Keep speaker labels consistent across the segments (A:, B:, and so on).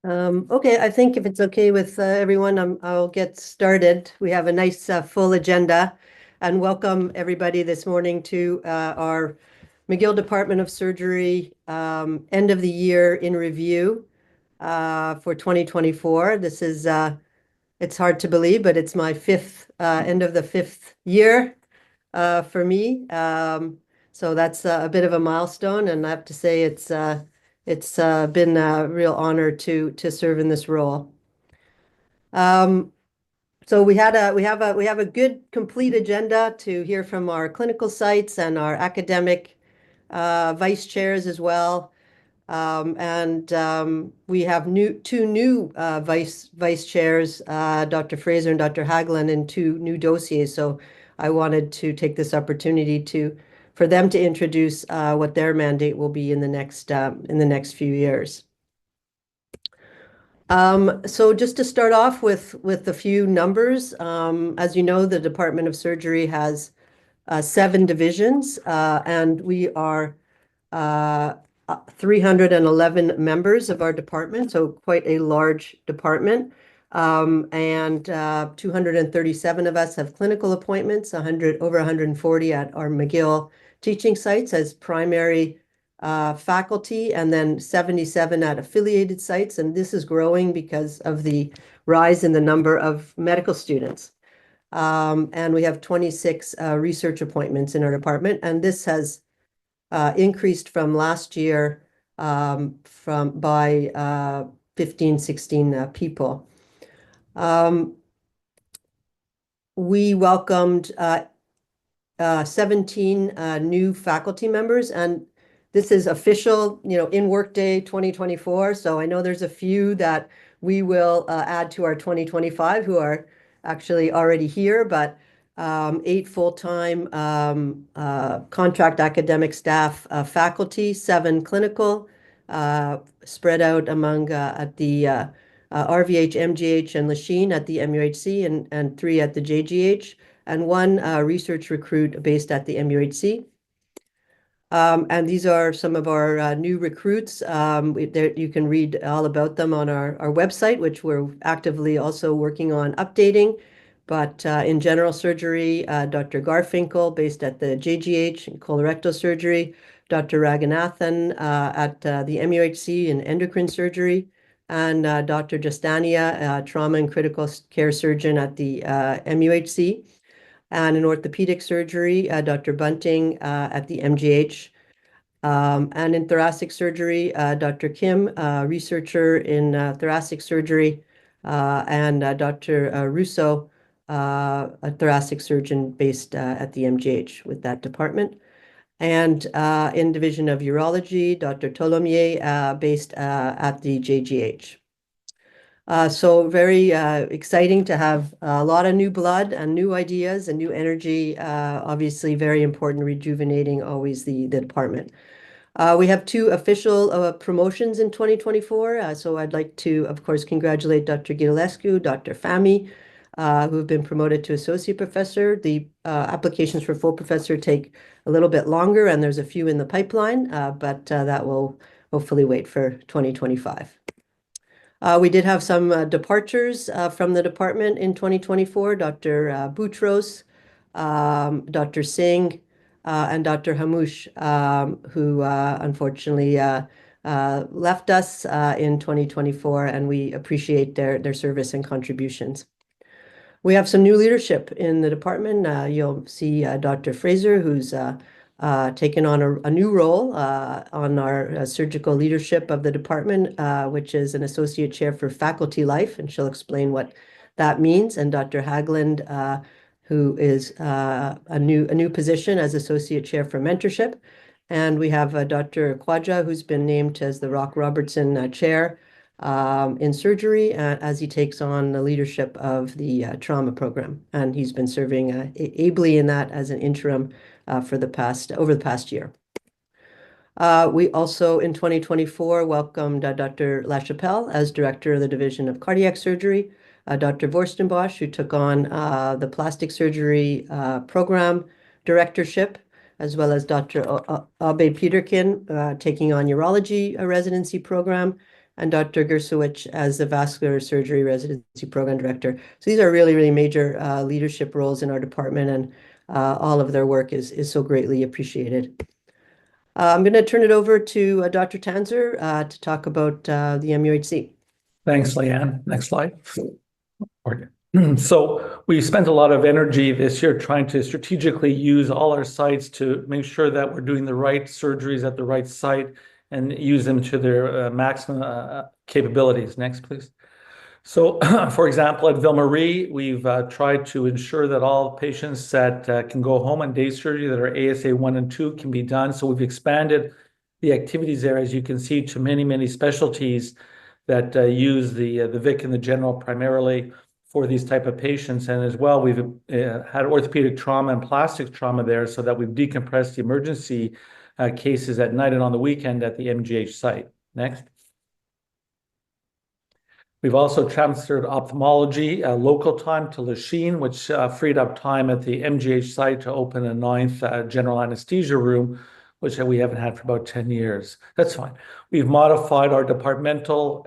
A: Okay, I think if it's okay with everyone, I'll get started. We have a nice full agenda, and welcome everybody this morning to our McGill Department of Surgery end of the year in review for 2024. It's hard to believe, but it's my fifth end of the fifth year for me. So that's a bit of a milestone, and I have to say it's been a real honor to serve in this role. Um, so we have a good complete agenda to hear from our clinical sites and our academic vice chairs as well. And we have two new vice chairs, Dr. Fraser and Dr. Haglund, in two new dossiers. So I wanted to take this opportunity for them to introduce what their mandate will be in the next few years. So just to start off with a few numbers, as you know, the Department of Surgery has 7 divisions, and we are 311 members of our department, so quite a large department. And 237 of us have clinical appointments, over 140 at our McGill teaching sites as primary faculty, and then 77 at affiliated sites. And this is growing because of the rise in the number of medical students. And we have 26 research appointments in our department, and this has increased from last year by 15, 16 people. We welcomed 17 new faculty members, and this is official, in Workday 2024. So I know there's a few that we will add to our 2025 who are actually already here, but 8 full-time contract academic staff faculty, 7 clinical, spread out among at the RVH, MGH, and Lachine at the MUHC, and 3 at the JGH, and 1 research recruit based at the MUHC. And these are some of our new recruits. You can read all about them on our website, which we're actively also working on updating. But in general surgery, Dr. Garfinkel, based at the JGH in colorectal surgery, Dr. Raghunathan at the MUHC in endocrine surgery, and Dr. Justania, trauma and critical care surgeon at the MUHC. And in orthopedic surgery, Dr. Bunting at the MGH. And in thoracic surgery, Dr. Kim, researcher in thoracic surgery, and Dr. Russo, a thoracic surgeon based at the MGH with that department. And in division of urology, Dr. Tolomier, based at the JGH. So very exciting to have a lot of new blood and new ideas and new energy. Obviously, very important, rejuvenating always the department. We have 2 official promotions in 2024. So I'd like to, of course, congratulate Dr. Gilescu, Dr. Fahmy, who have been promoted to associate professor. The applications for full professor take a little bit longer, and there's a few in the pipeline, but that will hopefully wait for 2025. We did have some departures from the department in 2024, Dr. Boutros, Dr. Singh, and Dr. Hamouche, who unfortunately left us in 2024, and we appreciate their service and contributions. We have some new leadership in the department. You'll see Dr. Fraser, who's taken on a new role on our surgical leadership of the department, which is an associate chair for faculty life, and she'll explain what that means. And Dr. Haglund, who is a new position as associate chair for mentorship. And we have Dr. Quadra, who's been named as the Rock Robertson chair in surgery as he takes on the leadership of the trauma program. And he's been serving ably in that as an interim over the past year. We also, in 2024, welcomed Dr. LaChapelle as director of the Division of Cardiac Surgery, Dr. Vorstenbosch, who took on the plastic surgery program directorship, as well as Dr. Abe Peterkin taking on urology residency program, and Dr. Gersowich as the vascular surgery residency program director. So these are really, really major leadership roles in our department, and all of their work is so greatly appreciated. I'm going to turn it over to Dr. Tanzer to talk about the MUHC.
B: Thanks, Liane. Next slide. So we spent a lot of energy this year trying to strategically use all our sites to make sure that we're doing the right surgeries at the right site and use them to their maximum capabilities. Next, please. So, for example, at Ville Marie, we've tried to ensure that all patients that can go home on day surgery that are ASA 1 and 2 can be done. So we've expanded the activities there, as you can see, to many, many specialties that use the Vic and the general primarily for these type of patients. And as well, we've had orthopedic trauma and plastic trauma there so that we've decompressed the emergency cases at night and on the weekend at the MGH site. Next. We've also transferred ophthalmology local time to Lachine, which freed up time at the MGH site to open a 9th general anesthesia room, which we haven't had for about 10 years. That's fine. We've modified our departmental,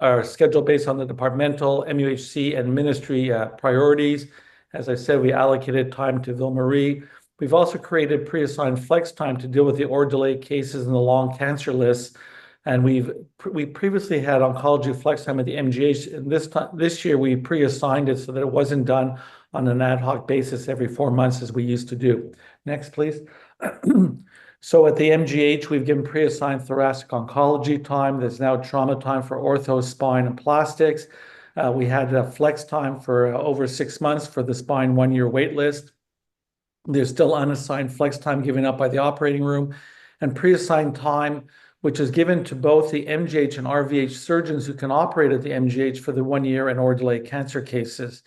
B: our schedule based on the departmental, MUHC, and ministry priorities. As I said, we allocated time to Ville Marie. We've also created pre-assigned flex time to deal with the or-delay cases and the long cancer lists. And we previously had oncology flex time at the MGH, and this year we pre-assigned it so that it wasn't done on an ad hoc basis every 4 months as we used to do. Next, please. So at the MGH, we've given pre-assigned thoracic oncology time. There's now trauma time for ortho, spine, and plastics. We had a flex time for over 6 months for the spine 1-year wait list. There's still unassigned flex time given up by the operating room, and pre-assigned time which is given to both the MGH and RVH surgeons who can operate at the MGH for the 1-year and or delay cancer cases.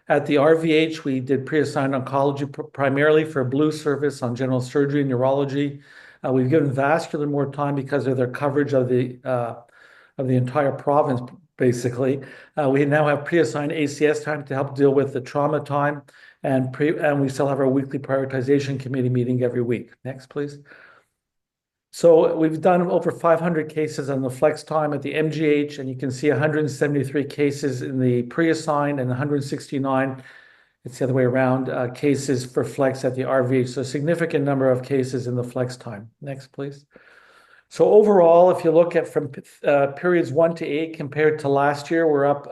B: At the RVH, we did pre-assigned oncology primarily for blue service on general surgery and neurology. We've given vascular more time because of their coverage of the entire province, basically. We now have pre-assigned ACS time to help deal with the trauma time, and we still have our weekly prioritization committee meeting every week. Next, please. So we've done over 500 cases on the flex time at the MGH, and you can see 173 cases in the pre-assigned and 169, it's the other way around, cases for flex at the RVH. So a significant number of cases in the flex time. Next, please. So overall, if you look at from periods 1 to 8 compared to last year, we're up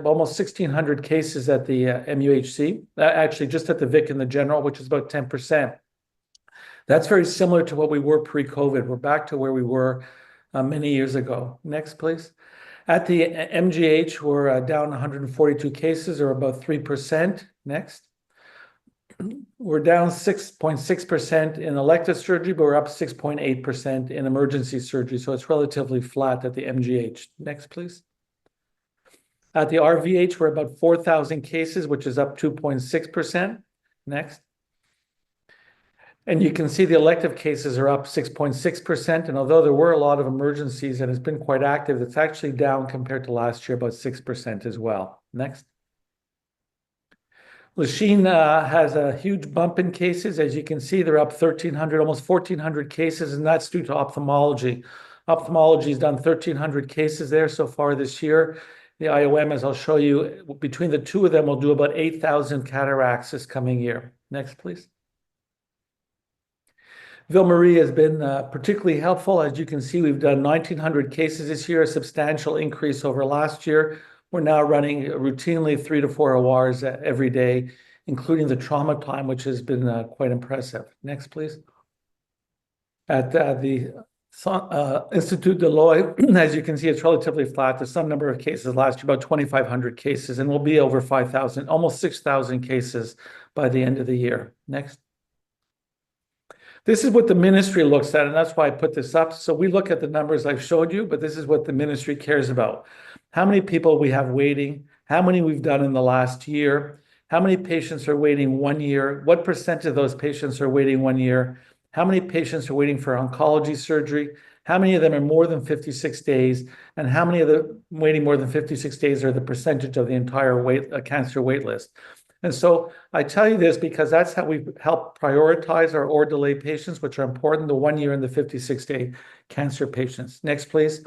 B: almost 1,600 cases at the MUHC, actually just at the Vic and the General, which is about 10%. That's very similar to what we were pre-COVID. We're back to where we were many years ago. Next, please. At the MGH, we're down 142 cases, or about 3%. Next. We're down 6.6% in elective surgery, but we're up 6.8% in emergency surgery. So it's relatively flat at the MGH. Next, please. At the RVH, we're about 4,000 cases, which is up 2.6%. Next. And you can see the elective cases are up 6.6%. And although there were a lot of emergencies and it's been quite active, it's actually down compared to last year, about 6% as well. Next. Lachine has a huge bump in cases. As you can see, they're up 1,300, almost 1,400 cases, and that's due to ophthalmology. Ophthalmology has done 1,300 cases there so far this year. The IOM, as I'll show you, between the two of them, will do about 8,000 cataracts this coming year. Next, please. Ville Marie has been particularly helpful. As you can see, we've done 1,900 cases this year, a substantial increase over last year. We're now running routinely 3 to 4 ORs every day, including the trauma time, which has been quite impressive. Next, please. At the Institut de l'Oeil, as you can see, it's relatively flat. There's some number of cases last year, about 2,500 cases, and we'll be over 5,000, almost 6,000 cases by the end of the year. Next. This is what the ministry looks at, and that's why I put this up. So we look at the numbers I've showed you, but this is what the ministry cares about. How many people we have waiting, how many we've done in the last year, how many patients are waiting 1 year, what percent of those patients are waiting 1 year, how many patients are waiting for oncology surgery, how many of them are more than 56 days, and how many of the waiting more than 56 days are the percentage of the entire cancer wait list. And so I tell you this because that's how we help prioritize our or delay patients, which are important, the 1 year and the 56-day cancer patients. Next, please.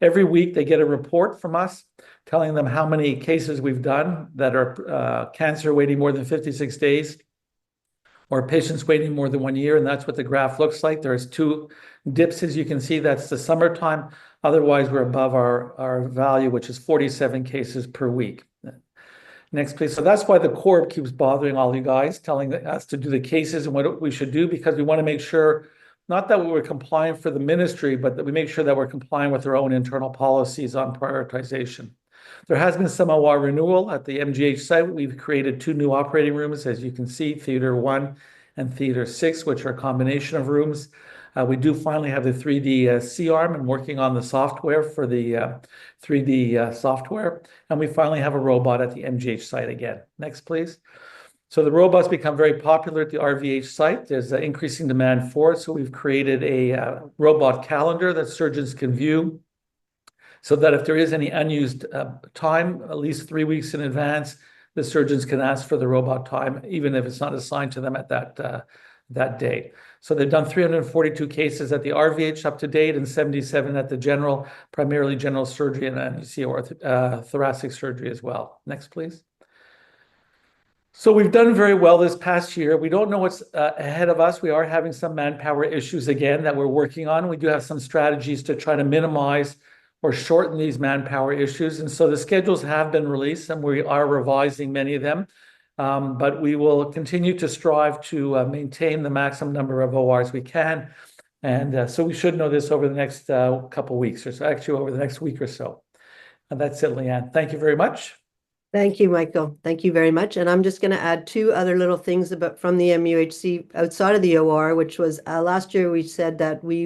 B: Every week they get a report from us telling them how many cases we've done that are cancer waiting more than 56 days or patients waiting more than 1 year. And that's what the graph looks like. There's two dips, as you can see. That's the summertime. Otherwise, we're above our value, which is 47 cases per week. Next, please. So that's why the Corp keeps bothering all you guys, telling us to do the cases and what we should do, because we want to make sure, not that we're compliant for the ministry, but that we make sure that we're compliant with our own internal policies on prioritization. There has been some OR renewal at the MGH site. We've created 2 new operating rooms, as you can see, Theater 1 and Theater 6, which are a combination of rooms. We do finally have the 3D C-arm and working on the software for the 3D software. And we finally have a robot at the MGH site again. Next, please. So the robot's become very popular at the RVH site. There's an increasing demand for it. So we've created a robot calendar that surgeons can view so that if there is any unused time, at least 3 weeks in advance, the surgeons can ask for the robot time, even if it's not assigned to them at that day. So they've done 342 cases at the RVH up to date and 77 at the general, primarily general surgery, and you see thoracic surgery as well. Next, please. So we've done very well this past year. We don't know what's ahead of us. We are having some manpower issues again that we're working on. We do have some strategies to try to minimize or shorten these manpower issues. And so the schedules have been released and we are revising many of them. But we will continue to strive to maintain the maximum number of ORs we can. And so we should know this over the next couple of weeks, or so, actually over the next week or so. And that's it, Liane. Thank you very much.
A: Thank you, Michael. Thank you very much. And I'm just going to add 2 other little things about from the MUHC outside of the OR, which was last year we said that we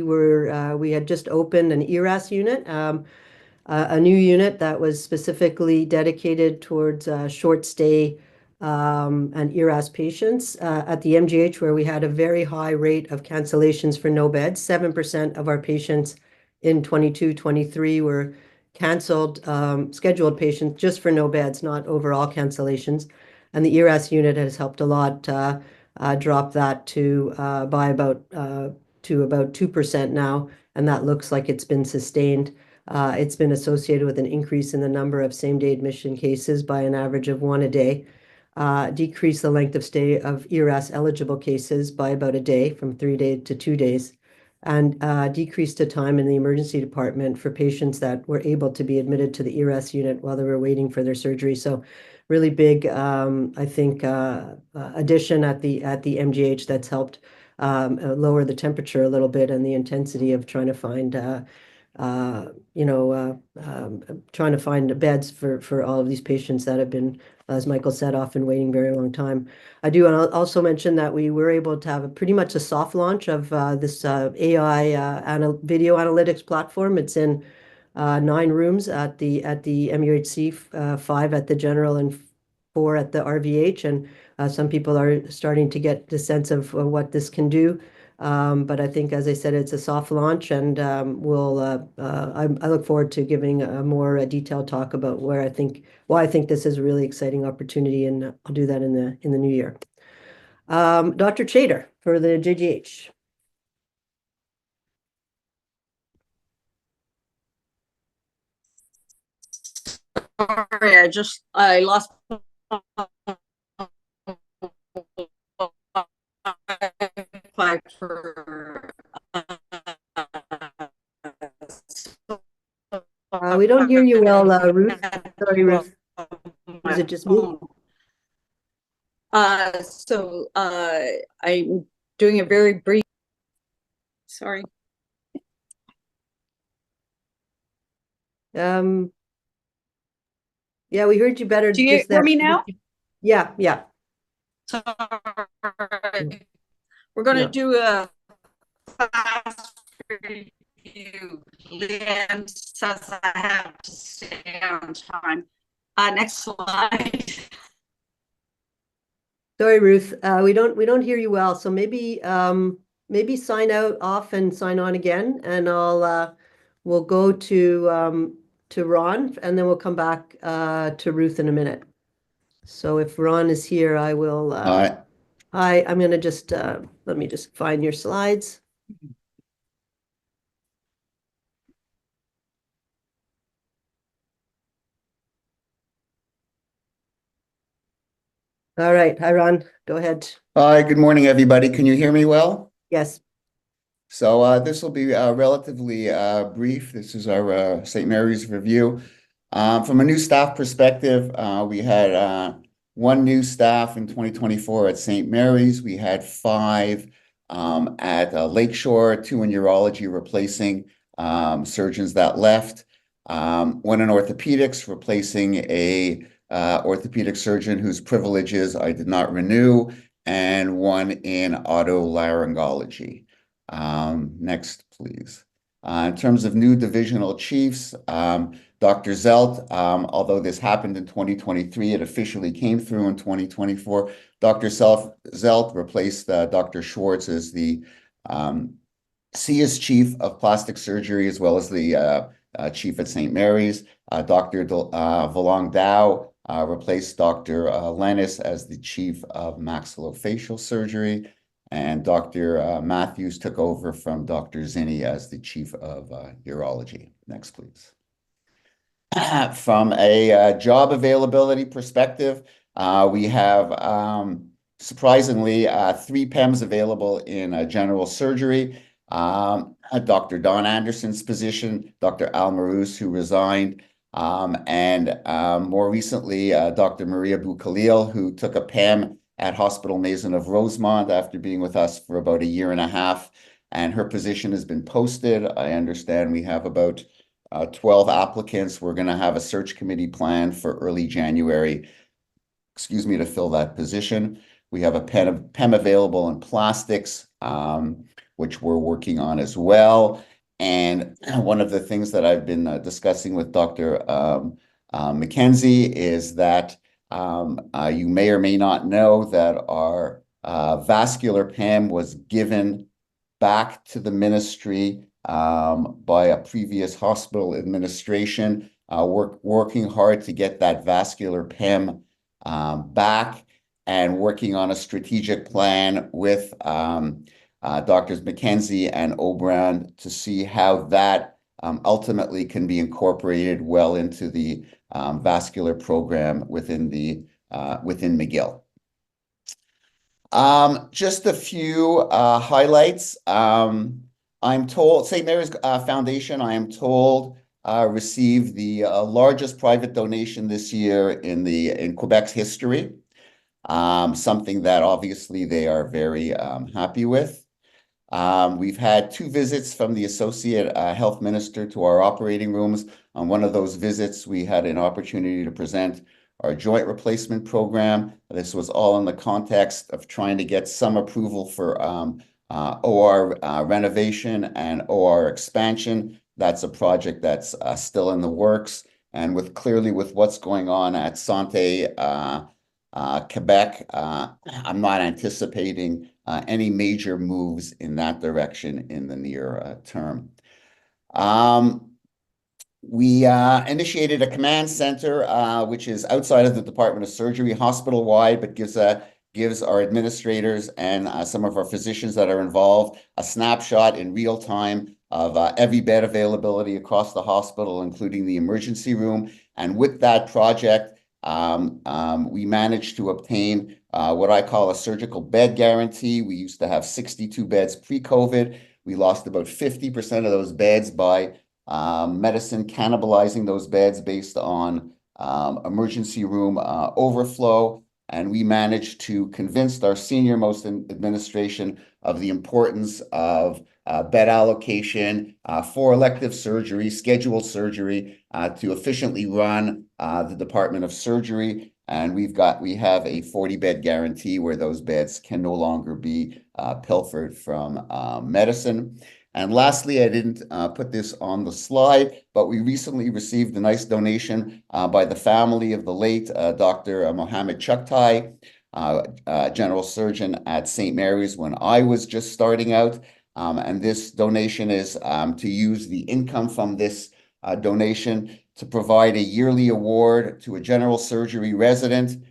A: had just opened an ERAS unit, a new unit that was specifically dedicated towards short stay and ERAS patients at the MGH, where we had a very high rate of cancellations for no beds. 7% of our patients in 22-23 were canceled, scheduled patients just for no beds, not overall cancellations. And the ERAS unit has helped a lot drop that to about 2% now, and that looks like it's been sustained. It's been associated with an increase in the number of same-day admission cases by an average of 1 a day, decrease the length of stay of ERAS eligible cases by about a day, from 3 days to 2 days, and decreased the time in the emergency department for patients that were able to be admitted to the ERAS unit while they were waiting for their surgery. So really big, I think, addition at the MGH that's helped lower the temperature a little bit and the intensity of trying to find trying to find beds for all of these patients that have been, as Michael said, often waiting very long time. I do want to also mention that we were able to have pretty much a soft launch of this AI video analytics platform. It's in 9 rooms at the MUHC, 5 at the general and 4 at the RVH. And some people are starting to get the sense of what this can do. But I think, as I said, it's a soft launch, and I look forward to giving a more detailed talk about why I think this is a really exciting opportunity, and I'll do that in the new year. Dr. Chater for the JGH.
C: Sorry, I lost for
A: We don't hear you well, Ruth. Sorry, Ruth. Is it just me?
C: I'm doing a very brief. Sorry.
A: Yeah, we heard you better.
C: Do you hear me now?
A: Yeah, yeah.
C: Sorry. We're going to do a fast review. Liane says I have to stay on time. Next slide.
A: Sorry, Ruth. We don't hear you well. So maybe sign out off and sign on again, and we'll go to Ron, and then we'll come back to Ruth in a minute. So if Ron is here, I will,
D: Aye.
A: I'm gonna just, let me just find your slides. All right, hi, Ron, go ahead.
D: Hi, good morning, everybody. Can you hear me well?
A: Yes,
D: So this will be relatively brief. This is our St. Mary's review. From a new staff perspective, we had one new staff in 2024 at St. Mary's. We had 5 at Lakeshore, 2 in urology, replacing surgeons that left. 1 in orthopedics, replacing a orthopedic surgeon whose privileges I did not renew, and 1 in otolaryngology. Next, please. In terms of new divisional chiefs, Dr. Zelt, although this happened in 2023, it officially came through in 2024. Dr. Zelt replaced Dr. Schwartz as the CS chief of plastic surgery, as well as the chief at St. Mary's. Dr. Valong Dao replaced Dr. Lennis as the chief of maxillofacial surgery. And Dr. Matthews took over from Dr. Zinni as the chief of urology. Next, please. From a job availability perspective, we have surprisingly 3 PEMs available in general surgery. Dr. Don Anderson's position, Dr. Al Marouz, who resigned, and more recently, Dr. Maria Boukhalil, who took a PEM at Hospital Mason of Rosemont after being with us for about 1.5 years, and her position has been posted. I understand we have about 12 applicants. We're going to have a search committee planned for early January, to fill that position. We have a PEM available in plastics, which we're working on as well. And one of the things that I've been discussing with Dr. McKenzie is that you may or may not know that our vascular PEM was given back to the ministry by a previous hospital administration, working hard to get that vascular PEM back, and working on a strategic plan with Drs. McKenzie and Obrand to see how that ultimately can be incorporated well into the vascular program within McGill. Just a few highlights. I'm told St. Mary's Foundation, I am told, received the largest private donation this year in Quebec's history. Something that obviously they are very happy with. We've had 2 visits from the Associate Health Minister to our operating rooms. On one of those visits, we had an opportunity to present our joint replacement program. This was all in the context of trying to get some approval for OR renovation and OR expansion. That's a project that's still in the works. And clearly with what's going on at Santé Quebec, I'm not anticipating any major moves in that direction in the near term. We initiated a command center, which is outside of the Department of Surgery, hospital-wide, but gives our administrators and some of our physicians that are involved a snapshot in real time of every bed availability across the hospital, including the emergency room. And with that project, we managed to obtain what I call a surgical bed guarantee. We used to have 62 beds pre-COVID. We lost about 50% of those beds by medicine cannibalizing those beds based on emergency room overflow. And we managed to convince our senior most administration of the importance of bed allocation for elective surgery, scheduled surgery, to efficiently run the Department of Surgery. And we have a 40-bed guarantee where those beds can no longer be pilfered from medicine. And lastly, I didn't put this on the slide, but we recently received a nice donation by the family of the late Dr. Mohammed Chuktai, general surgeon at St. Mary's when I was just starting out. And this donation is to use the income from this donation to provide a yearly award to a general surgery resident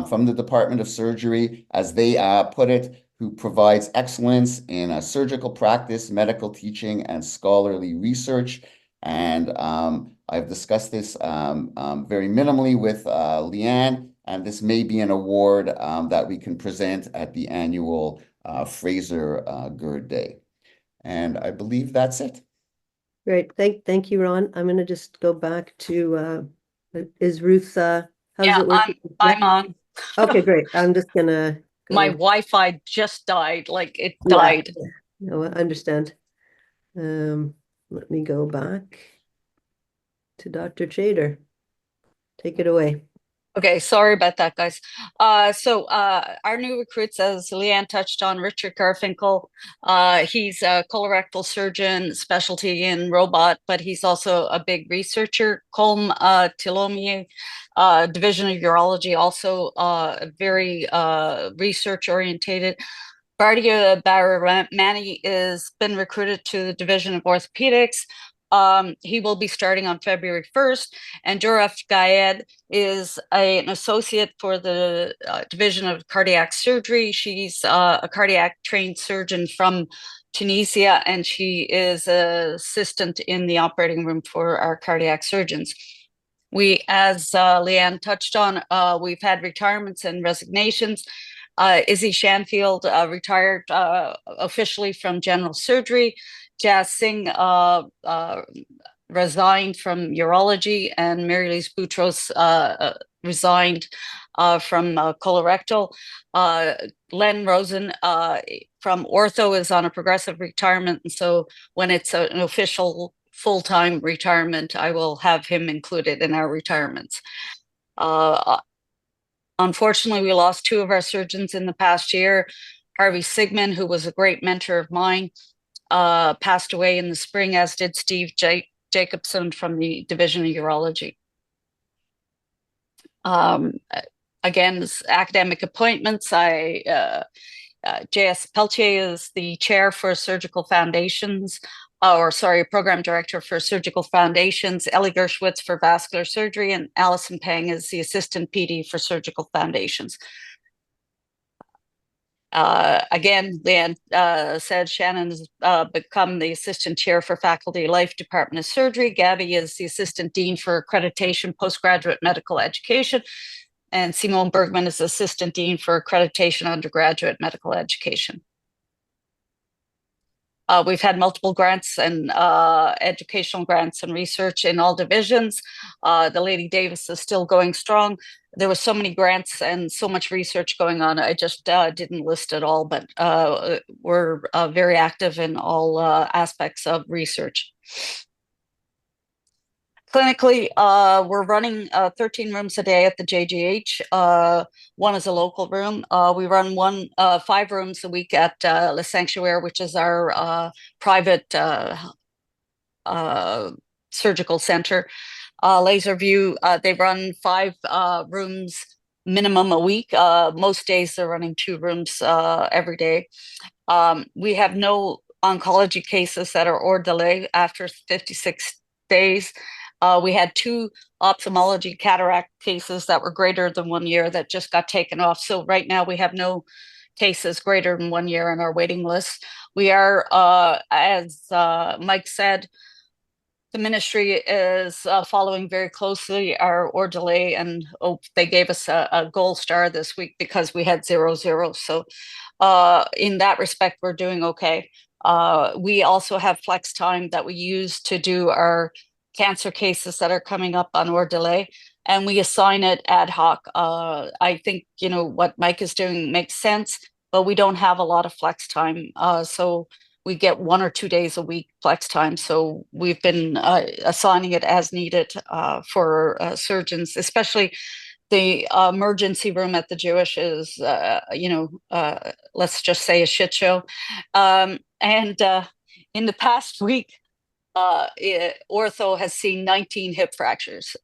D: from the Department of Surgery, as they put it, who provides excellence in surgical practice, medical teaching, and scholarly research. And I've discussed this very minimally with Liane, and this may be an award that we can present at the annual Fraser Gerd Day. And I believe that's it.
A: Great. Thank you, Ron. I'm going to just go back to, is Ruth, how does it work?
C: I'm on.
A: Okay, great. I'm just gonna go.
C: My Wi-Fi just died, like it
A: Yeah.
C: died.
A: No, I understand. Let me go back to Dr. Chater. Take it away.
C: Okay, sorry about that, guys. So our new recruits, as Liane touched on, Richard Garfinkel. He's a colorectal surgeon, specialty in robot, but he's also a big researcher. Colm Tilomier, Division of Urology, also very research orientated. Bardia Baramani is been recruited to the Division of Orthopedics. He will be starting on February 1st, and Joraf Gayed is an associate for the Division of Cardiac Surgery. She's a cardiac trained surgeon from Tunisia, and she is an assistant in the operating room for our cardiac surgeons. We, as Liane touched on, we've had retirements and resignations. Izzy Shanfield retired officially from general surgery. Jas Singh resigned from urology, and Mary Lise Boutros resigned from colorectal. Len Rosen from ortho is on a progressive retirement, and so when it's an official full-time retirement, I will have him included in our retirements. Unfortunately, we lost two of our surgeons in the past year. Harvey Sigmund, who was a great mentor of mine, passed away in the spring, as did Steve Jacobson from the Division of Urology. Again, academic appointments. J.S. Peltier is the chair for surgical foundations, program director for surgical foundations. Ellie Gershwitz for vascular surgery, and Allison Pang is the assistant PD for surgical foundations. Again, Liane said Shannon has become the assistant chair for faculty life department of surgery. Gabby is the assistant dean for accreditation postgraduate medical education. And Simone Bergman is assistant dean for accreditation undergraduate medical education. We've had multiple grants and educational grants and research in all divisions. The Lady Davis is still going strong. There were so many grants and so much research going on. I just didn't list it all, but we're very active in all aspects of research. Clinically, we're running 13 rooms a day at the JGH. One is a local room. We run 5 rooms a week at Le Sanctuaire, which is our private surgical center. Laser View, they run 5 rooms minimum a week. Most days they're running 2 rooms every day. We have no oncology cases that are hors delay after 56 days. We had 2 ophthalmology cataract cases that were greater than 1 year that just got taken off. So right now we have no cases greater than 1 year on our waiting list. We are, as Mike said, the ministry is following very closely our hors delay, and they gave us a gold star this week because we had 0-0. So in that respect, we're doing okay. We also have flex time that we use to do our cancer cases that are coming up on hors delay, and we assign it ad hoc. I think, what Mike is doing makes sense, but we don't have a lot of flex time. So we get 1 or 2 days a week flex time. So we've been assigning it as needed for surgeons, especially the emergency room at the Jewish is, let's just say a shit show. And in the past week, ortho has seen 19 hip fractures.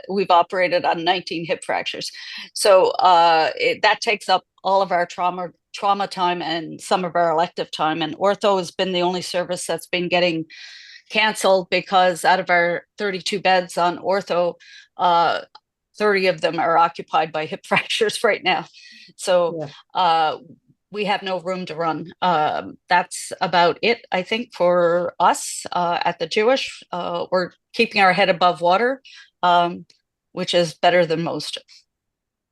C: We've operated on 19 hip fractures. So that takes up all of our trauma time and some of our elective time. And ortho has been the only service that's been getting canceled because out of our 32 beds on ortho, 30 of them are occupied by hip fractures right now. So we have no room to run. That's about it, I think, for us at the Jewish. We're keeping our head above water, which is better than most.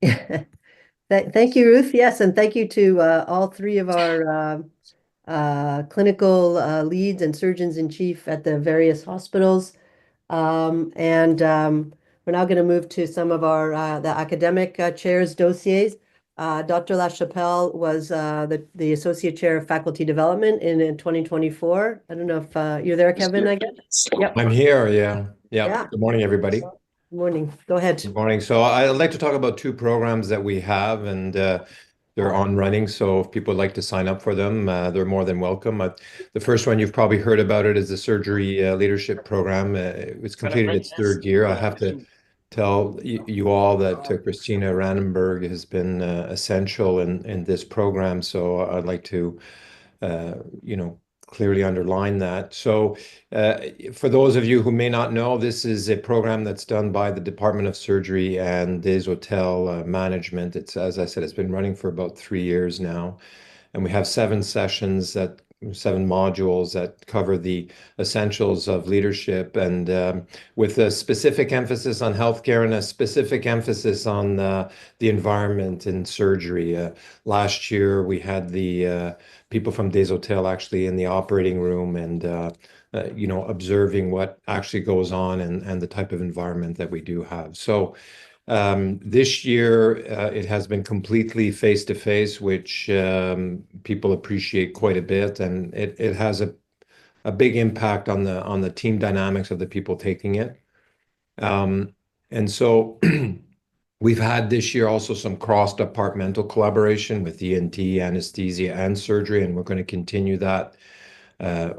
A: Thank you, Ruth. Yes, and thank you to all three of our clinical leads and surgeons in chief at the various hospitals. We're now going to move to some of our the academic chairs dossiers. Dr. LaChapelle was the associate chair of faculty development in 2024. I don't know if you're there, Kevin, I guess. Yep.
E: I'm here, yeah.
A: Yeah.
E: Good morning, everybody.
A: Good morning. Go ahead.
E: Good morning. So I'd like to talk about two programs that we have, and they're on running. So if people would like to sign up for them, they're more than welcome. The first one you've probably heard about it is the surgery leadership program. It's completed its third year. I have to tell you all that Christina Rannenberg has been essential in this program. So I'd like to, clearly underline that. So for those of you who may not know, this is a program that's done by the Department of Surgery and des Hôtels Management. It's, as I said, it's been running for about 3 years now. And we have 7 sessions, 7 modules that cover the essentials of leadership, and with a specific emphasis on healthcare and a specific emphasis on the environment in surgery. Last year, we had the people from Des Hôtels actually in the operating room and observing what actually goes on and the type of environment that we do have. So this year, it has been completely face-to-face, which people appreciate quite a bit, and it has a big impact on the team dynamics of the people taking it. And so we've had this year also some cross-departmental collaboration with ENT, anesthesia, and surgery, and we're going to continue that.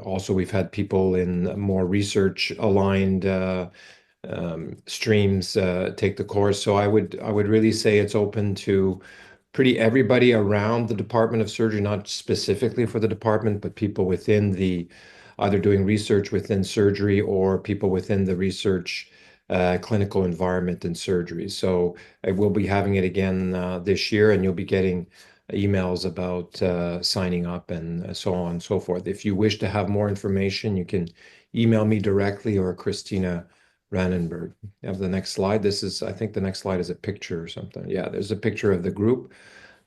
E: Also, we've had people in more research-aligned streams take the course. So I would really say it's open to pretty everybody around the Department of Surgery, not specifically for the department, but people within either doing research within surgery or people within the research clinical environment in surgery. So I will be having it again this year, and you'll be getting emails about signing up and so on and so forth. If you wish to have more information, you can email me directly or Christina Rannenberg. You have the next slide. I think the next slide is a picture or something. Yeah, there's a picture of the group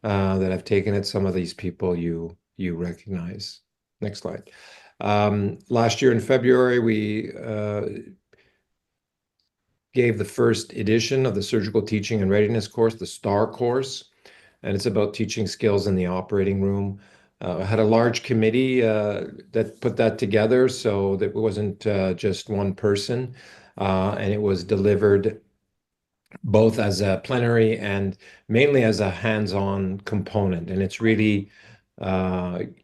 E: that I've taken it. Some of these people you recognize. Next slide. Last year in February, we gave the first edition of the Surgical Teaching and Readiness course, the STAR course, and it's about teaching skills in the operating room. I had a large committee that put that together, so that it wasn't just one person, and it was delivered both as a plenary and mainly as a hands-on component. And it's really, kind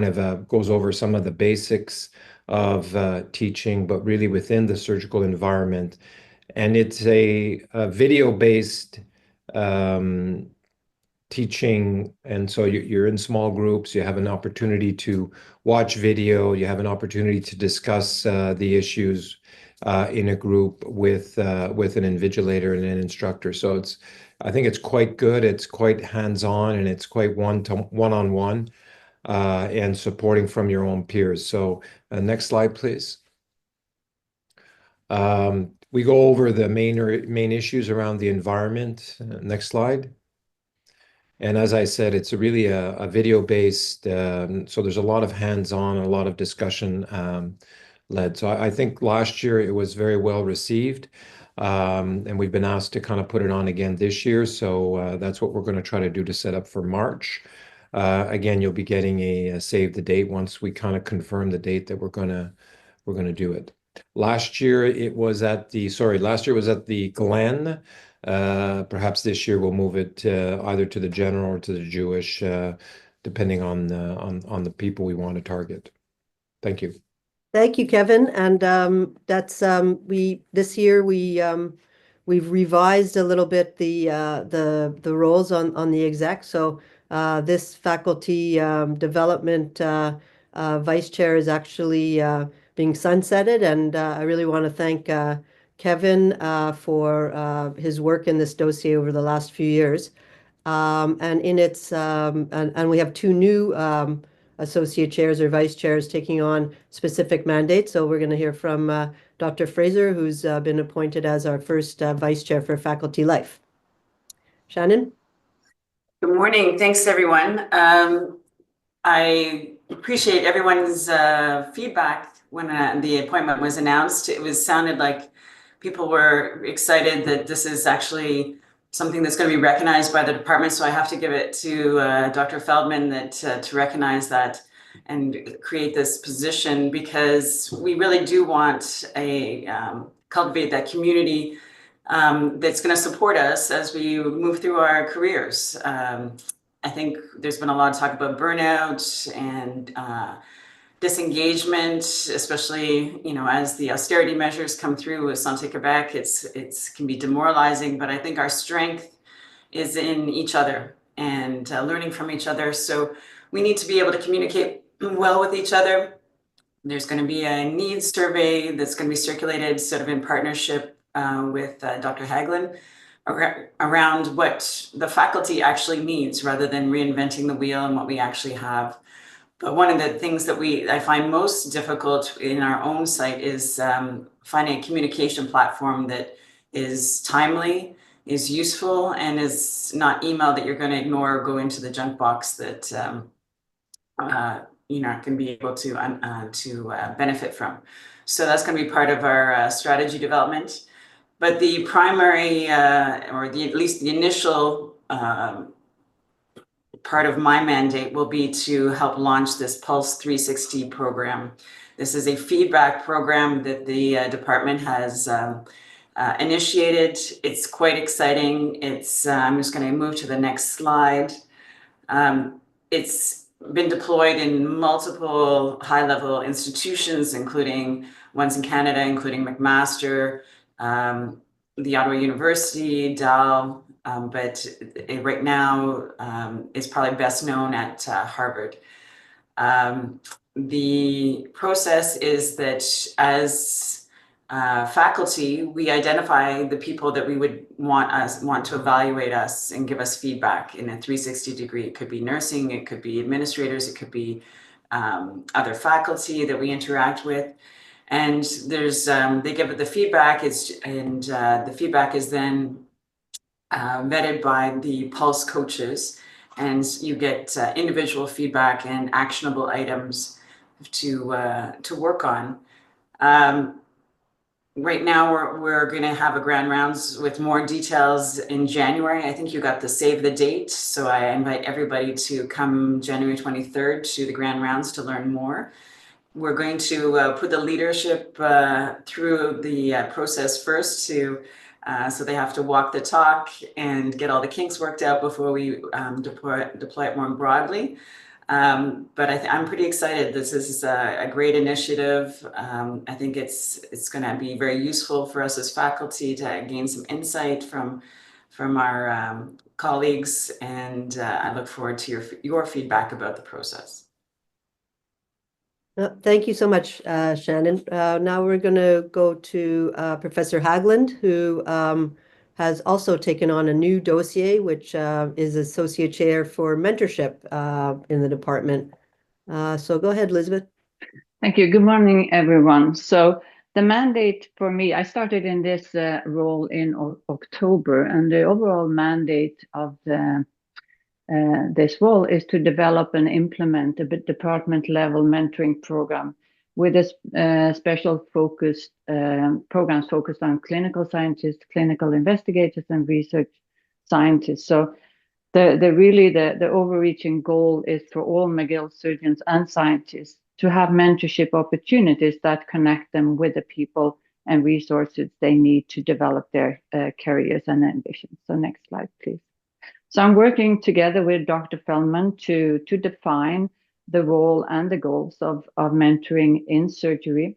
E: of goes over some of the basics of teaching, but really within the surgical environment. And it's a video-based teaching, and so you're in small groups. You have an opportunity to watch video. You have an opportunity to discuss the issues in a group with an invigilator and an instructor. So I think it's quite good. It's quite hands-on, and it's quite one-on-one and supporting from your own peers. So next slide, please. We go over the main issues around the environment. Next slide. And as I said, it's really a video-based, so there's a lot of hands-on and a lot of discussion led. So I think last year it was very well received, and we've been asked to kind of put it on again this year. So that's what we're going to try to do to set up for March. Again, you'll be getting a save the date once we kind of confirm the date that we're gonna do it. Last year it was at the Glen. Perhaps this year we'll move it either to the general or to the Jewish, depending on the people we want to target. Thank you.
A: Thank you, Kevin. And that's this year we've revised a little bit the roles on the exec. So this faculty development vice chair is actually being sunsetted, and I really want to thank Kevin for his work in this dossier over the last few years. And we have two new associate chairs or vice chairs taking on specific mandates. So we're going to hear from Dr. Fraser, who's been appointed as our first vice chair for Faculty Life. Shannon?
F: Good morning. Thanks, everyone. I appreciate everyone's feedback when the appointment was announced. It sounded like people were excited that this is actually something that's going to be recognized by the department. So I have to give it to Dr. Feldman to recognize that and create this position, because we really do want a cultivate that community that's going to support us as we move through our careers. I think there's been a lot of talk about burnout and disengagement, especially as the austerity measures come through with Santé Quebec. It can be demoralizing, but I think our strength is in each other and learning from each other. So we need to be able to communicate well with each other. There's going to be a needs survey that's going to be circulated sort of in partnership with Dr. Haglund around what the faculty actually needs rather than reinventing the wheel and what we actually have. But one of the things that I find most difficult in our own site is finding a communication platform that is timely, is useful, and is not email that you're going to ignore or go into the junk box that can be able to benefit from. So that's going to be part of our strategy development. But the primary, or at least the initial part of my mandate will be to help launch this Pulse 360 program. This is a feedback program that the department has initiated. It's quite exciting. I'm just going to move to the next slide. It's been deployed in multiple high-level institutions, including ones in Canada, including McMaster, the Ottawa University, Dal, but right now is probably best known at Harvard. The process is that as faculty, we identify the people that we would want to evaluate us and give us feedback in a 360 degree. It could be nursing, it could be administrators, it could be other faculty that we interact with. And they give it the feedback, the feedback is then vetted by the Pulse coaches, and you get individual feedback and actionable items to work on. Right now, we're going to have a grand rounds with more details in January. I think you got the save the date, so I invite everybody to come January 23rd to the grand rounds to learn more. We're going to put the leadership through the process first so they have to walk the talk and get all the kinks worked out before we deploy it more broadly. But I'm pretty excited. This is a great initiative. I think it's going to be very useful for us as faculty to gain some insight from our colleagues, and I look forward to your feedback about the process.
A: Thank you so much, Shannon. Now we're going to go to Professor Haglund, who has also taken on a new dossier, which is Associate Chair for Mentorship in the department. So go ahead, Elizabeth.
G: Thank you. Good morning, everyone. So the mandate for me, I started in this role in October, and the overall mandate of this role is to develop and implement a department level mentoring program with a special focused programs focused on clinical scientists, clinical investigators, and research scientists. So the overreaching goal is for all McGill surgeons and scientists to have mentorship opportunities that connect them with the people and resources they need to develop their careers and ambitions. So next slide, please. So I'm working together with Dr. Feldman to define the role and the goals of mentoring in surgery,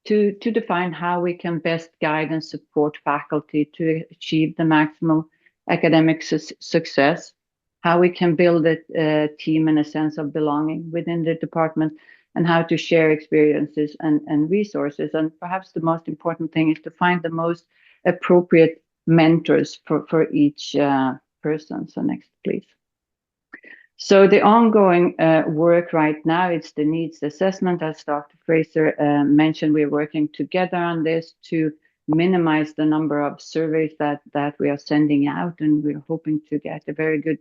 G: to define how we can best guide and support faculty to achieve the maximal academic success, how we can build a team and a sense of belonging within the department, and how to share experiences and resources. And perhaps the most important thing is to find the most appropriate mentors for each person. So next, please. So the ongoing work right now, it's the needs assessment. As Dr. Fraser mentioned, we're working together on this to minimize the number of surveys that we are sending out, and we're hoping to get a very good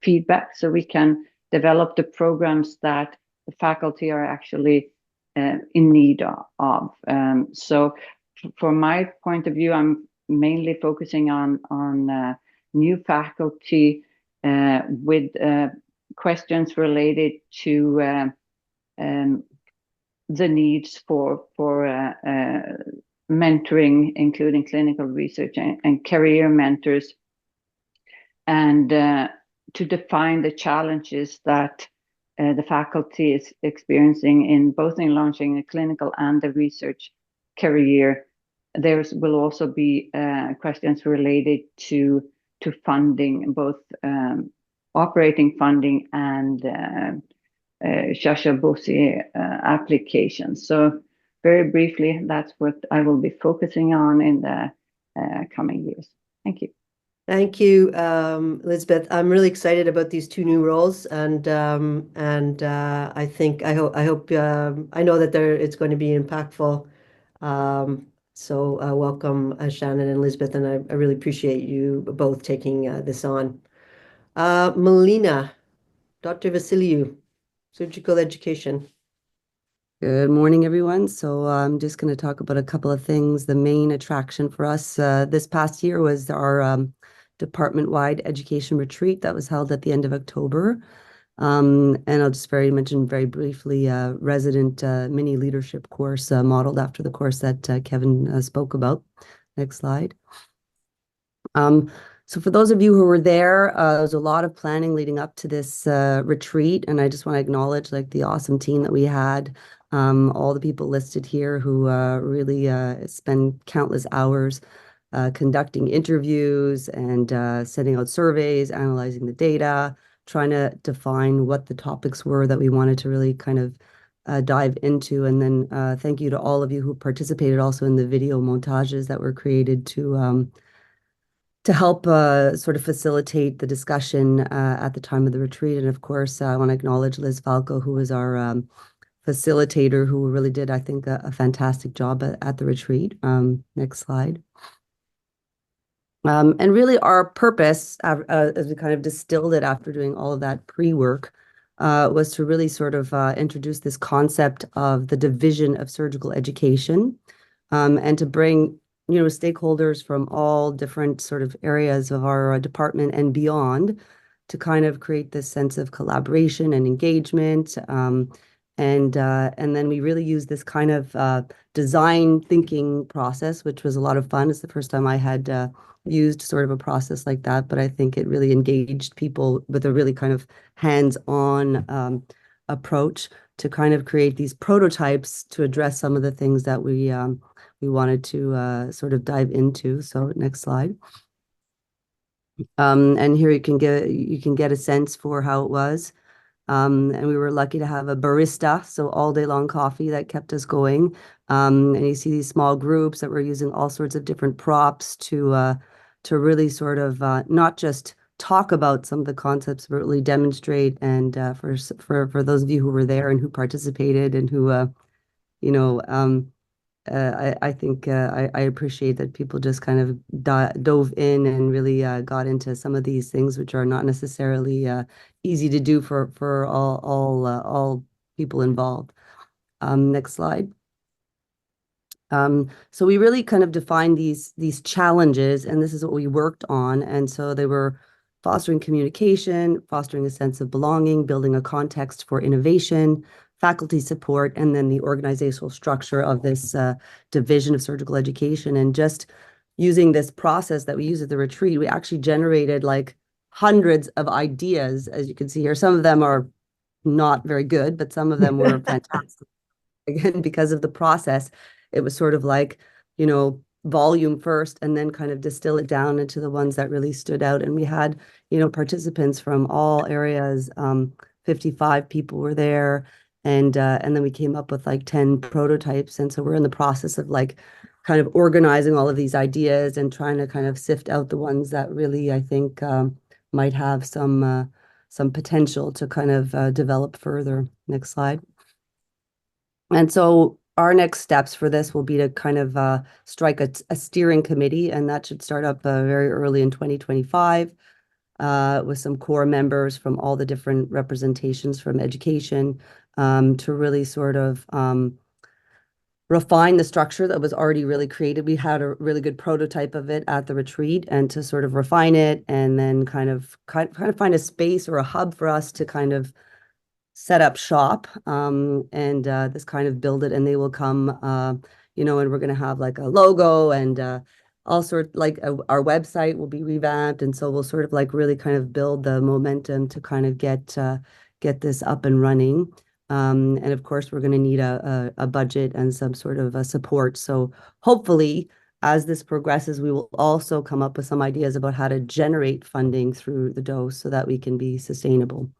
G: feedback so we can develop the programs that the faculty are actually in need of. So from my point of view, I'm mainly focusing on new faculty with questions related to the needs for mentoring, including clinical research and career mentors, and to define the challenges that the faculty is experiencing in both in launching a clinical and the research career. There will also be questions related to funding, both operating funding and Shashabusi applications. So very briefly, that's what I will be focusing on in the coming years. Thank you.
A: Thank you, Elizabeth. I'm really excited about these two new roles, and I hope I know that it's going to be impactful. So welcome, Shannon and Elizabeth, and I really appreciate you both taking this on. Melina, Dr. Vasiliou, surgical education.
H: Good morning, everyone. So I'm just going to talk about a couple of things. The main attraction for us this past year was our department-wide education retreat that was held at the end of October. And I'll just mention very briefly resident mini leadership course modeled after the course that Kevin spoke about. Next slide. So for those of you who were there was a lot of planning leading up to this retreat, and I just want to acknowledge the awesome team that we had, all the people listed here who really spend countless hours conducting interviews and sending out surveys, analyzing the data, trying to define what the topics were that we wanted to really kind of dive into. And then thank you to all of you who participated also in the video montages that were created to help sort of facilitate the discussion at the time of the retreat. And of course, I want to acknowledge Liz Falco, who was our facilitator, who really did, I think, a fantastic job at the retreat. Next slide. And really our purpose, as we kind of distilled it after doing all of that pre-work, was to really sort of introduce this concept of the division of surgical education, and to bring stakeholders from all different sort of areas of our department and beyond to kind of create this sense of collaboration and engagement. And then we really use this kind of design thinking process, which was a lot of fun. It's the first time I had used sort of a process like that, but I think it really engaged people with a really kind of hands-on approach to kind of create these prototypes to address some of the things that we wanted to sort of dive into. So next slide. And here you can get a sense for how it was. And we were lucky to have a barista, so all day long coffee that kept us going. And you see these small groups that were using all sorts of different props to really sort of not just talk about some of the concepts, but really demonstrate. And for those of you who were there and who participated and who I think I appreciate that people just kind of dove in and really got into some of these things, which are not necessarily easy to do for all people involved. Next slide. So we really kind of defined these challenges, and this is what we worked on. And so they were fostering communication, fostering a sense of belonging, building a context for innovation, faculty support, and then the organizational structure of this division of surgical education. And just using this process that we use at the retreat, we actually generated hundreds of ideas, as you can see here. Some of them are not very good, but some of them were fantastic. Again, because of the process, it was sort of volume first and then kind of distill it down into the ones that really stood out. And we had, participants from all areas. 55 people were there. And then we came up with like 10 prototypes. And so we're in the process of like kind of organizing all of these ideas and trying to kind of sift out the ones that really, I think, might have some potential to kind of develop further. Next slide. And so our next steps for this will be to kind of strike a steering committee, and that should start up very early in 2025 with some core members from all the different representations from education to really sort of refine the structure that was already really created. We had a really good prototype of it at the retreat, and to sort of refine it and then kind of find a space or a hub for us to kind of set up shop and this kind of build it, and they will come and we're going to have like a logo and all sort like our website will be revamped, and so we'll sort of like really kind of build the momentum to kind of get this up and running. And of course, we're going to need a budget and some sort of a support. So hopefully, as this progresses, we will also come up with some ideas about how to generate funding through the dose so that we can be sustainable.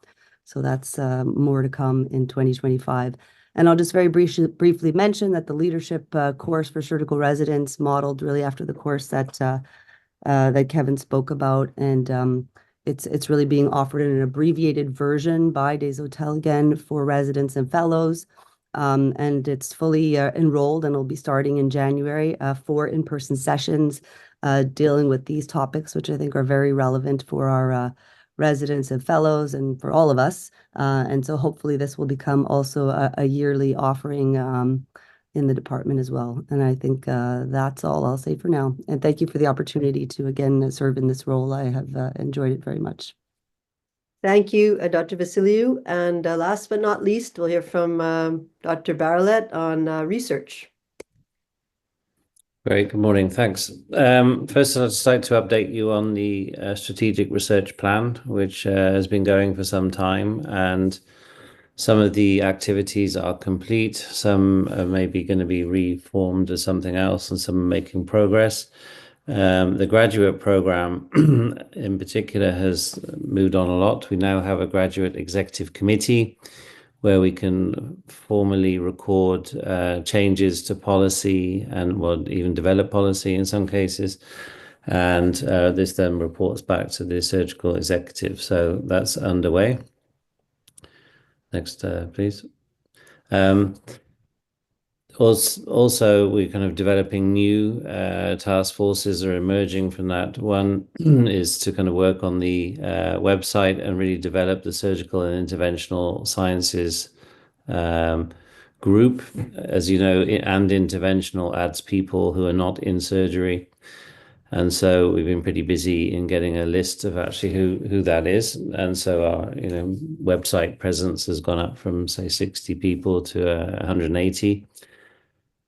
H: So that's more to come in 2025. And I'll just very briefly mention that the leadership course for surgical residents modeled really after the course that Kevin spoke about, and it's really being offered in an abbreviated version by Des Hotels again for residents and fellows. And it's fully enrolled and will be starting in January, 4 in-person sessions dealing with these topics, which I think are very relevant for our residents and fellows and for all of us. And so hopefully this will become also a yearly offering in the department as well. And I think that's all I'll say for now. And thank you for the opportunity to again serve in this role. I have enjoyed it very much.
A: Thank you, Dr. Vasiliou. And last but not least, we'll hear from Dr. Barlett on research.
I: Great. Good morning. Thanks. First, I'd just like to update you on the strategic research plan, which has been going for some time, and some of the activities are complete. Some are maybe going to be reformed as something else, and some are making progress. The graduate program in particular has moved on a lot. We now have a graduate executive committee where we can formally record changes to policy and even develop policy in some cases. And this then reports back to the surgical executive. So that's underway. Next, please. Also, we're kind of developing new task forces are emerging from that. One is to kind of work on the website and really develop the surgical and interventional sciences group. As you know, and interventional adds people who are not in surgery. And so we've been pretty busy in getting a list of actually who that is. And so our website presence has gone up from, say, 60 people to 180.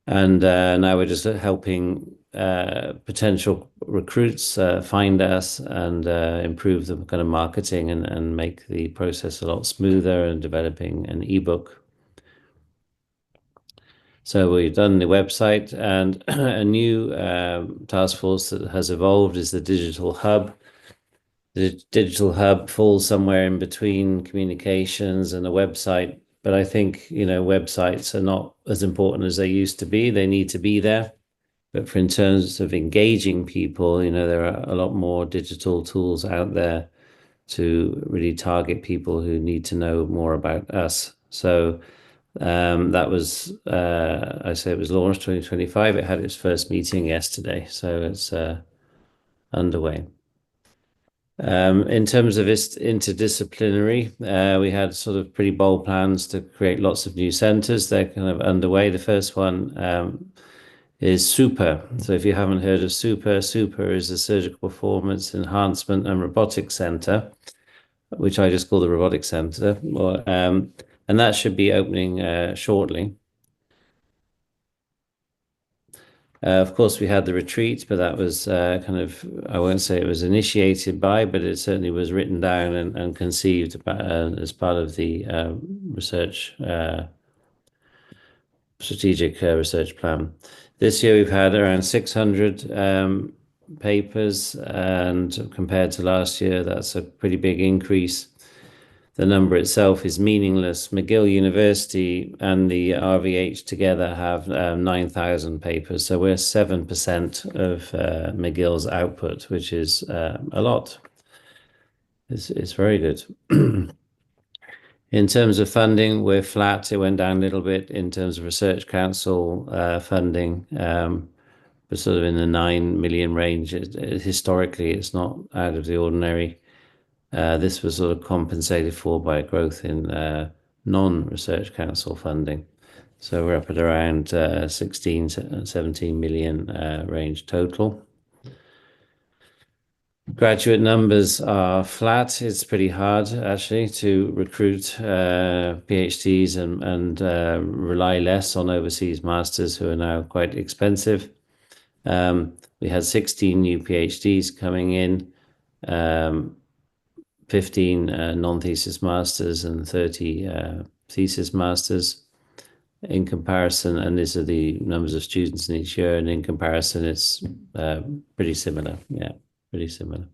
I: And now we're just helping potential recruits find us and improve the kind of marketing and make the process a lot smoother, and developing an ebook. So we've done the website, and a new task force that has evolved is the digital hub. The digital hub falls somewhere in between communications and a website. But I think, websites are not as important as they used to be. They need to be there. But in terms of engaging people, there are a lot more digital tools out there to really target people who need to know more about us. So that was, I say it was launched 2025. It had its first meeting yesterday. So it's underway. In terms of interdisciplinary, we had sort of pretty bold plans to create lots of new centers. They're kind of underway. The first one is SUPER. So if you haven't heard of SUPER, SUPER is a Surgical Performance Enhancement and Robotics Center, which I just call the Robotics Center. And that should be opening shortly. Of course, we had the retreat, but that was kind of, I won't say it was initiated by, but it certainly was written down and conceived as part of the strategic research plan. This year, we've had around 600 papers, and compared to last year, that's a pretty big increase. the number itself is meaningless. McGill University and the RVH together have 9,000 papers, so we're 7% of McGill's output, which is a lot. It's very good. In terms of funding, we're flat. It went down a little bit in terms of Research Council funding, but sort of in the 9 million range. Historically, it's not out of the ordinary. This was sort of compensated for by growth in non-Research Council funding. So we're up at around 16, 17 million range total. Graduate numbers are flat. It's pretty hard, actually, to recruit PhDs and rely less on overseas masters who are now quite expensive. We had 16 new PhDs coming in, 15 non-thesis masters and 30 thesis masters. In comparison, and these are the numbers of students in each year, and in comparison, it's pretty similar. Yeah, pretty similar.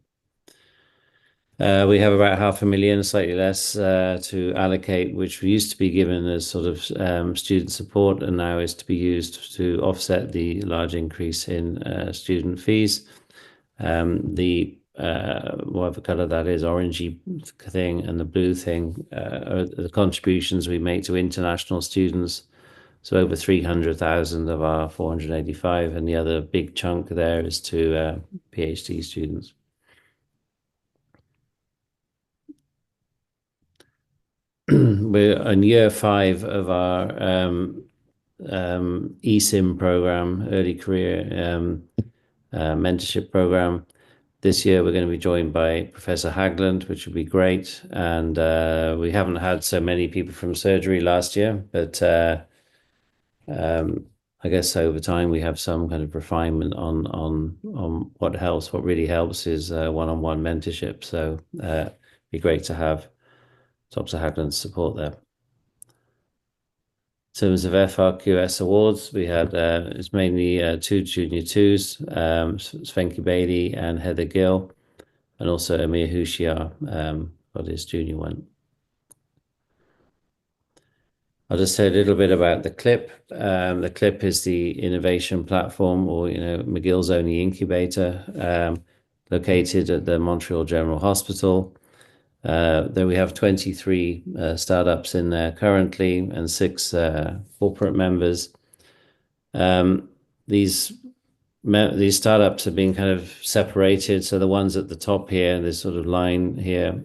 I: We have about 500,000, slightly less, to allocate, which used to be given as sort of student support and now is to be used to offset the large increase in student fees. Whatever color that is, orangey thing and the blue thing, are the contributions we make to international students. So over 300,000 of our 485, and the other big chunk there is to PhD students. We're in year 5 of our eSIM program, early career mentorship program. This year, we're going to be joined by Professor Hagland, which will be great. And we haven't had so many people from surgery last year, but I guess over time we have some kind of refinement on what helps. What really helps is one-on-one mentorship. So it'd be great to have Dr. Hagland's support there. In terms of FRQS awards, we had it's mainly 2 junior 2s, Svenki Bailey and Heather Gill, and also Amir Hushiar got his junior one. I'll just say a little bit about the CLIP. The CLIP is the innovation platform, or McGill's only incubator, located at the Montreal General Hospital. There we have 23 startups in there currently and 6 corporate members. These startups have been kind of separated. So the ones at the top here, this sort of line here,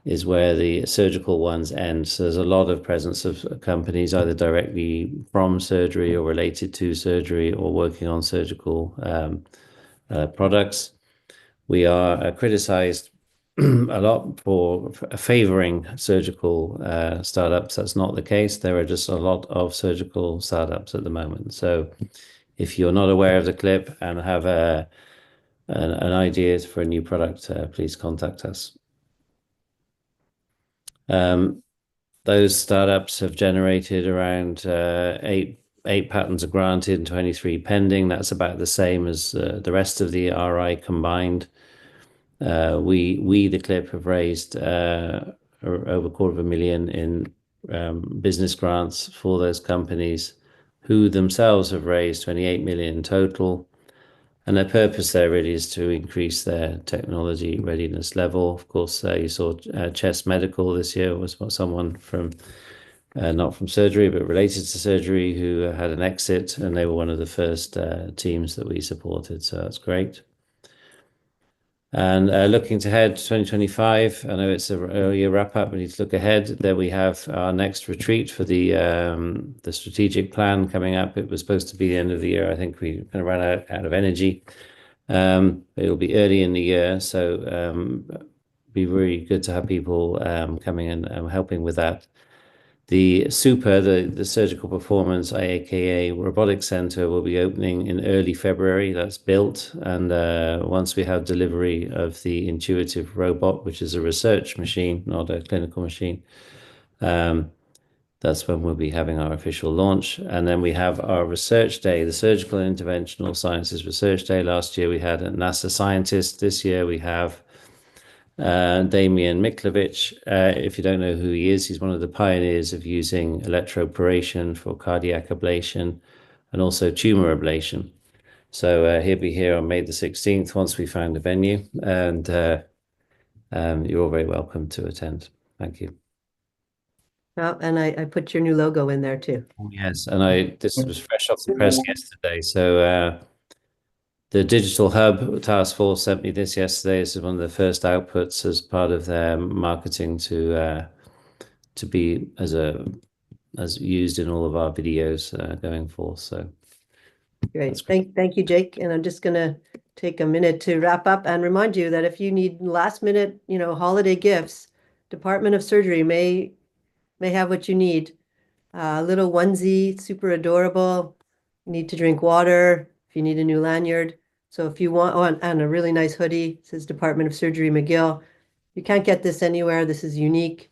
I: is where the surgical ones end. So there's a lot of presence of companies either directly from surgery or related to surgery or working on surgical products. We are criticized a lot for favoring surgical startups. That's not the case. There are just a lot of surgical startups at the moment. So if you're not aware of the CLIP and have an idea for a new product, please contact us. Those startups have generated around 8 patents are granted and 23 pending. That's about the same as the rest of the RI combined. We the CLIP have raised over $250,000 in business grants for those companies, who themselves have raised 28 million in total. And their purpose there really is to increase their technology readiness level. Of course, you saw Chess Medical this year was someone from not from surgery, but related to surgery, who had an exit, and they were one of the first teams that we supported. So that's great. And looking ahead to 2025, I know it's a earlier wrap up. We need to look ahead. There we have our next retreat for the strategic plan coming up. It was supposed to be the end of the year. I think we kind of ran out of energy. It'll be early in the year, so be really good to have people coming and helping with that. The the Surgical Performance, aka Robotics Center, will be opening in early February. That's built. And once we have delivery of the intuitive robot, which is a research machine, not a clinical machine, that's when we'll be having our official launch. And then we have our research day, the Surgical and Interventional Sciences Research Day. Last year we had a NASA scientist. This year we have Damian Miklovic. If you don't know who he is, he's one of the pioneers of using electroporation for cardiac ablation and also tumor ablation. So he'll be here on May the 16th once we find a venue, and you're all very welcome to attend. Thank you.
A: Well, and I put your new logo in there too.
I: Yes, and this was fresh off the press yesterday. So the Digital Hub Task Force sent me this yesterday. This is one of the first outputs as part of their marketing to be as used in all of our videos going forth. So
A: great. Thank you, Jake. And I'm just gonna take a minute to wrap up and remind you that if you need last minute, holiday gifts, Department of Surgery may have what you need. A little onesie, super adorable. You need to drink water. If you need a new lanyard. So if you want, and a really nice hoodie, it says Department of Surgery McGill. You can't get this anywhere. This is unique.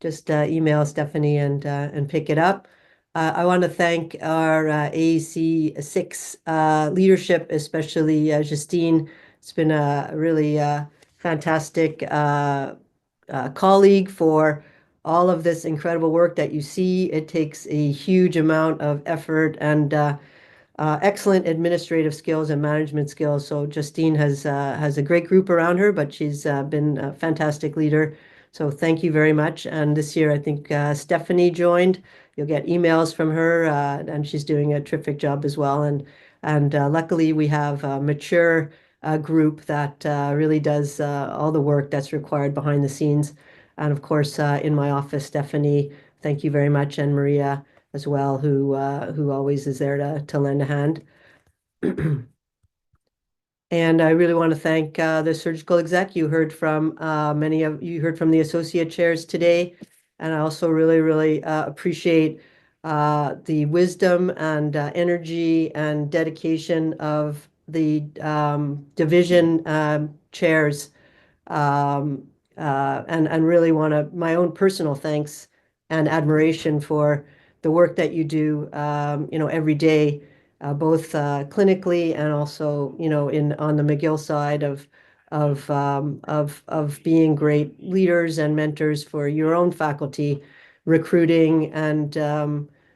A: Just email Stephanie and pick it up. I want to thank our AEC 6 leadership, especially Justine. It's been a really fantastic colleague for all of this incredible work that you see. It takes a huge amount of effort and excellent administrative skills and management skills. So Justine has a great group around her, but she's been a fantastic leader. So thank you very much. And this year, I think Stephanie joined. You'll get emails from her, and she's doing a terrific job as well. And luckily, we have a mature group that really does all the work that's required behind the scenes. And of course, in my office, Stephanie, thank you very much, and Maria as well, who always is there to lend a hand. And I really want to thank the surgical exec. You heard from you heard from the associate chairs today, and I also really appreciate the wisdom and energy and dedication of the division chairs, and really want to my own personal thanks and admiration for the work that you do, every day, both clinically and also, on the McGill side of being great leaders and mentors for your own faculty, recruiting, and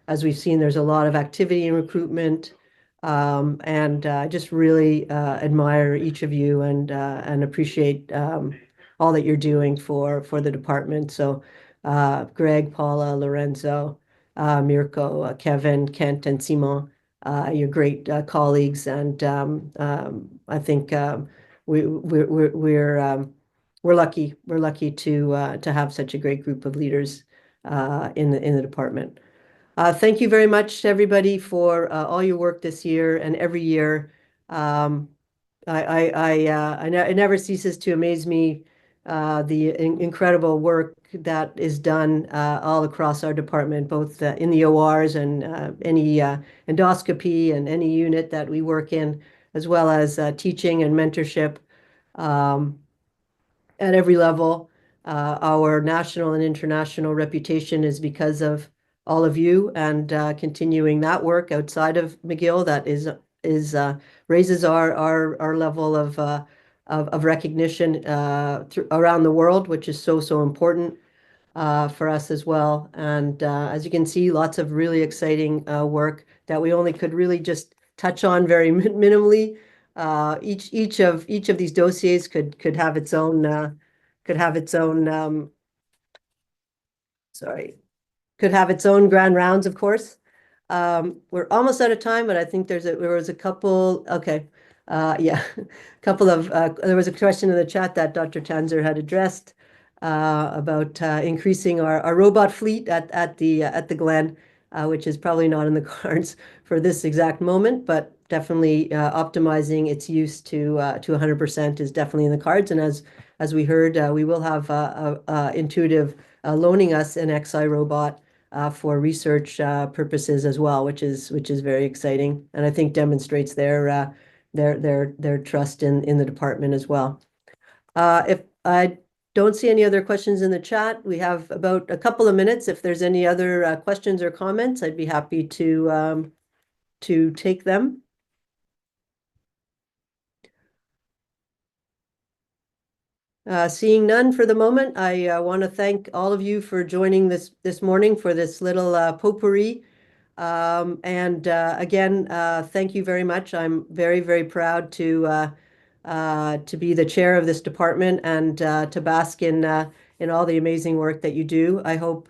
A: as we've seen, there's a lot of activity in recruitment, and just really admire each of you and appreciate all that you're doing for the department. So Greg, Paula, Lorenzo, Mirko, Kevin, Kent, and Simon, you're great colleagues, and I think we're lucky. We're lucky to have such a great group of leaders in the department. Thank you very much, everybody, for all your work this year and every year. It never ceases to amaze me the incredible work that is done all across our department, both in the ORs and any endoscopy and any unit that we work in, as well as teaching and mentorship at every level. Our national and international reputation is because of all of you, and continuing that work outside of McGill that raises our level of recognition around the world, which is so important for us as well. And as you can see, lots of really exciting work that we only could really just touch on very minimally. Each of these dossiers could have its own grand rounds, of course. We're almost out of time, but I think there was a couple. Okay. Yeah. There was a question in the chat that Dr. Tanzer had addressed about increasing our robot fleet at the Glen, which is probably not in the cards for this exact moment, but definitely optimizing its use to 100% is definitely in the cards. And as we heard, we will have Intuitive loaning us an XI robot for research purposes as well, which is very exciting, and I think demonstrates their trust in the department as well. If I don't see any other questions in the chat, we have about a couple of minutes. If there's any other questions or comments, I'd be happy to take them. Seeing none for the moment, I want to thank all of you for joining this morning for this little potpourri. Again, thank you very much. I'm very, very proud to be the chair of this department and to bask in all the amazing work that you do. I hope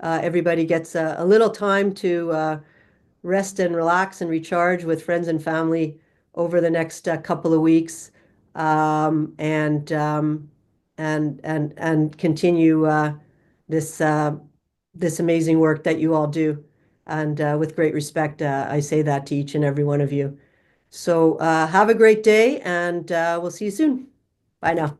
A: everybody gets a little time to rest and relax and recharge with friends and family over the next couple of weeks, and continue this this amazing work that you all do. And with great respect, I say that to each and every one of you. So have a great day, and we'll see you soon. Bye now.